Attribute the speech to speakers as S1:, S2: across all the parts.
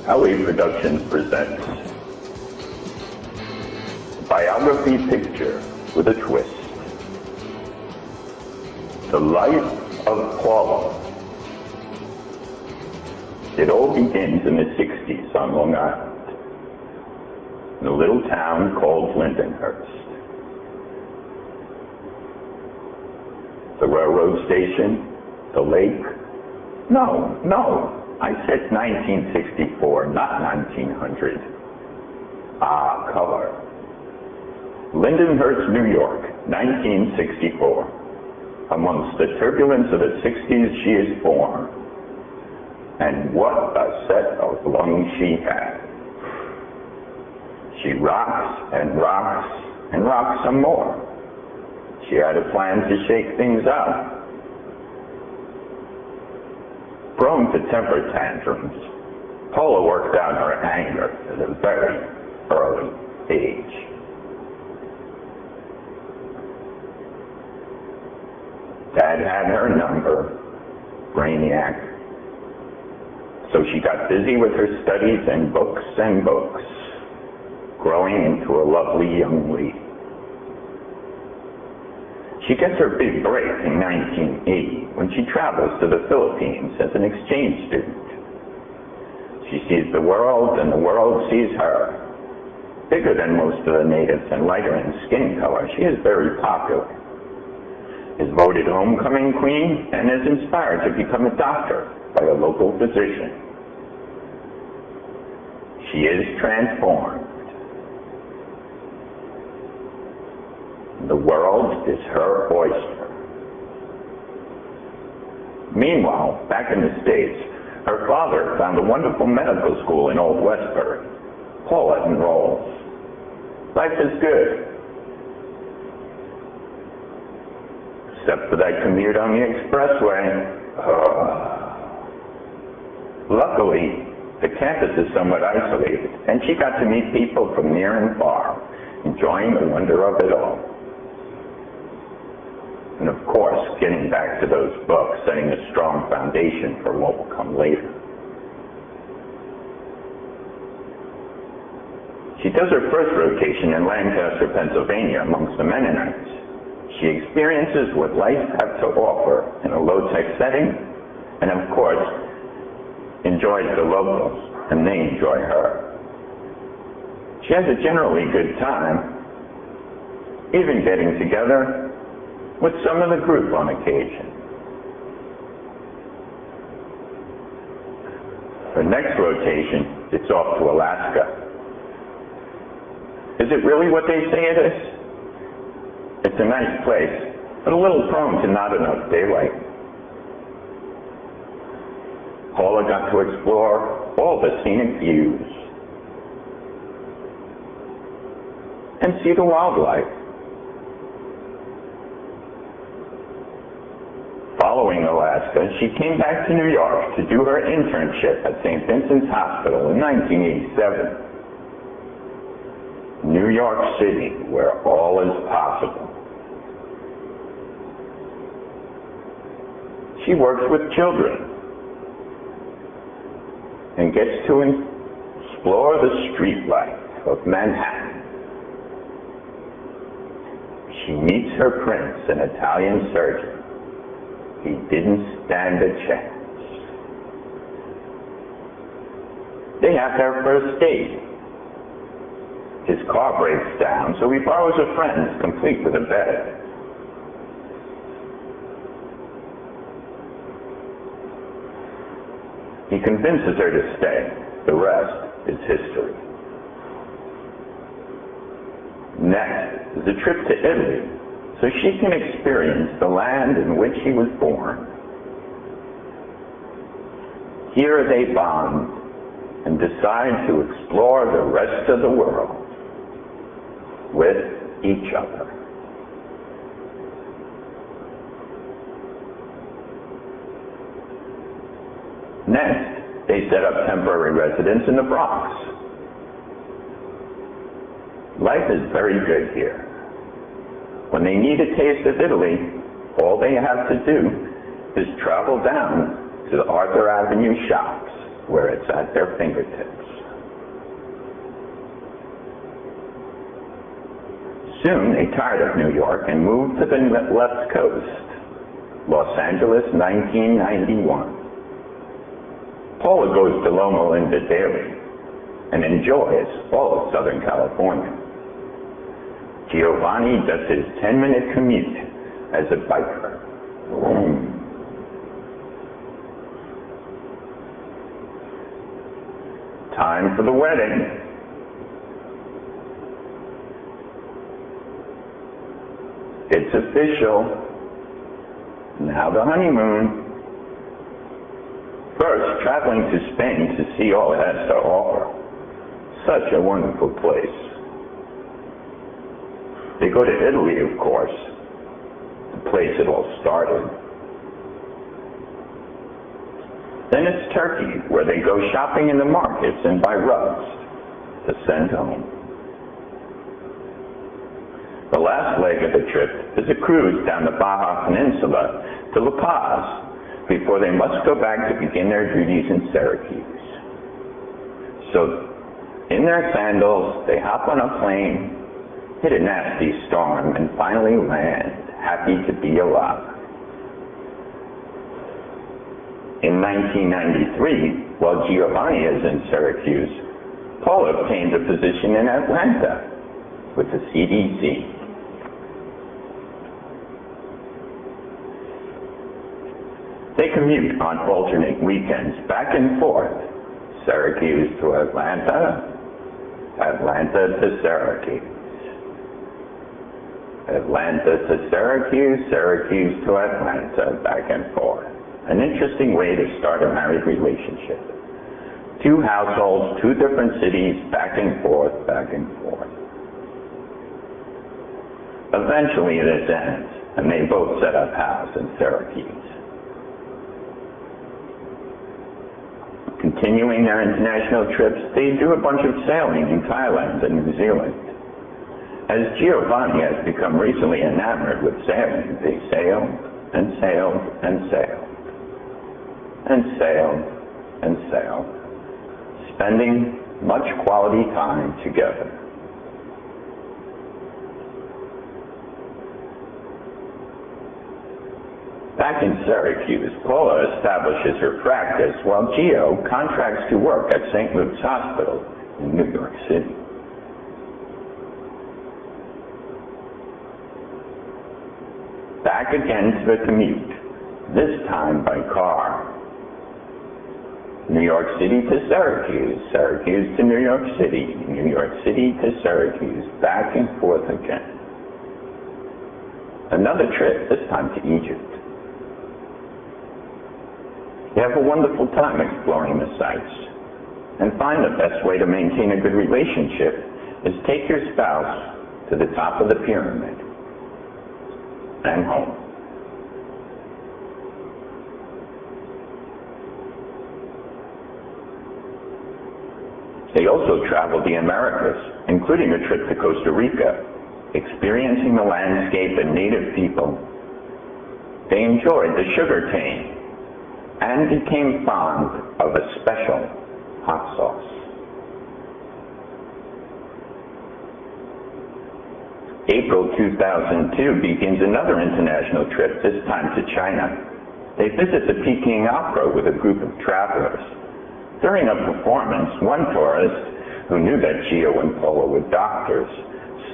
S1: LA Productions presents a biography picture with a twist. The Life of Paula. It all begins in the 60s on Long Island, in a little town called Lindenhurst. The railroad station, the lake. No, I said 1964, not 1900. Color. Lindenhurst, New York, 1964. Amongst the turbulence of the 60s, she is born. And what a set of lungs she had. She rocks and rocks and rocks some more. She had a plan to shake things up. Prone to temper tantrums, Paula worked out her anger at a very early age. Dad had her number, brainiac. So she got busy with her studies and books, growing into a lovely young lady. She gets her big break in 1980 when she travels to the Philippines as an exchange student. She sees the world and the world sees her. Bigger than most of the natives and lighter in skin color, she is very popular. Is voted homecoming queen and is inspired to become a doctor by a local physician. She is transformed. The world is her oyster. Meanwhile, back in the States, her father found a wonderful medical school in Old Westbury. Paula enrolls. Life is good. Except for that commute on the expressway. Luckily, the campus is somewhat isolated, and she got to meet people from near and far, enjoying the wonder of it all. And of course, getting back to those books, setting a strong foundation for what will come later. She does her first rotation in Lancaster, Pennsylvania, amongst the Mennonites. She experiences what life has to offer in a low-tech setting, and of course, enjoys the locals, and they enjoy her. She has a generally good time, even getting together with some of the group on occasion. Her next rotation, it's off to Alaska. Is it really what they say it is? It's a nice place, but a little prone to not enough daylight. Paula got to explore all the scenic views and see the wildlife. Following Alaska, she came back to New York to do her internship at St. Vincent's Hospital in 1987. New York City, where all is possible. She works with children and gets to explore the street life of Manhattan. She meets her prince, an Italian surgeon. He didn't stand a chance. They have their first date. His car breaks down, so he borrows a friend's, complete with a bed. He convinces her to stay. The rest is history. Next is a trip to Italy, so she can experience the land in which he was born. Here they bond and decide to explore the rest of the world with each other. Next, they set up temporary residence in the Bronx. Life is very good here. When they need a taste of Italy, all they have to do is travel down to the Arthur Avenue shops where it's at their fingertips. Soon they tired of New York and moved to the left coast, Los Angeles, 1991. Paula goes to Loma Linda daily and enjoys all of Southern California. Giovanni does his 10-minute commute as a biker. Time for the wedding. It's official. Now the honeymoon. First, traveling to Spain to see all it has to offer. Such a wonderful place. They go to Italy, of course, the place it all started. Then it's Turkey, where they go shopping in the markets and buy rugs to send home. The last leg of the trip is a cruise down the Baja Peninsula to La Paz before they must go back to begin their duties in Syracuse. So, in their sandals, they hop on a plane, hit a nasty storm, and finally land, happy to be alive. In 1993, while Giovanni is in Syracuse, Paula obtained a position in Atlanta with the CDC. They commute on alternate weekends back and forth, Syracuse to Atlanta, Atlanta to Syracuse, Atlanta to Syracuse, Syracuse to Atlanta, back and forth. An interesting way to start a married relationship. Two households, two different cities, back and forth, back and forth. Eventually this ends, and they both set up house in Syracuse. Continuing their international trips, they do a bunch of sailing in Thailand and New Zealand. As Giovanni has become recently enamored with sailing, they sailed and sailed and sailed and sailed and sailed, spending much quality time together. Back in Syracuse, Paula establishes her practice while Gio contracts to work at St. Luke's Hospital in New York City. Back again to the commute, this time by car. New York City to Syracuse, Syracuse to New York City, New York City to Syracuse, back and forth again. Another trip, this time to Egypt. You have a wonderful time exploring the sites, and find the best way to maintain a good relationship is take your spouse to the top of the pyramid and home. They also traveled the Americas, including a trip to Costa Rica, experiencing the landscape and native people. They enjoyed the sugar cane and became fond of a special hot sauce. April 2002 begins another international trip, this time to China. They visit the Peking Opera with a group of travelers. During a performance, one tourist, who knew that Gio and Paula were doctors,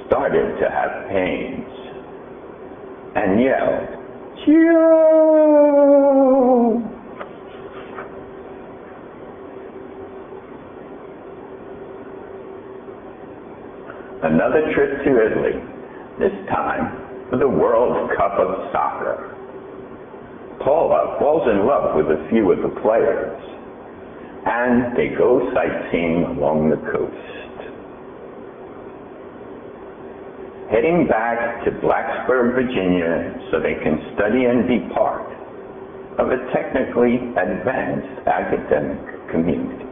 S1: started to have pains and yelled, "Gio!" Another trip to Italy, this time for the World Cup of Soccer. Paula falls in love with a few of the players, and they go sightseeing along the coast. Heading back to Blacksburg, Virginia, so they can study and be part of a technically advanced academic community.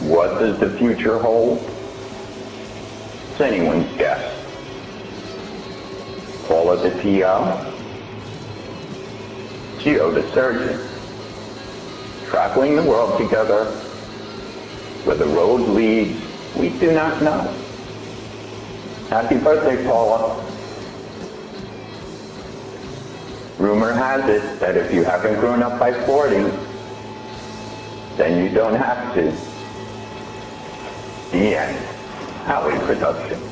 S1: What does the future hold? It's anyone's guess. Paula the PO, Gio the surgeon, traveling the world together. Where the road leads, we do not know. Happy birthday, Paula. Rumor has it that if you haven't grown up by 40, then you don't have to. The end. Howie Production.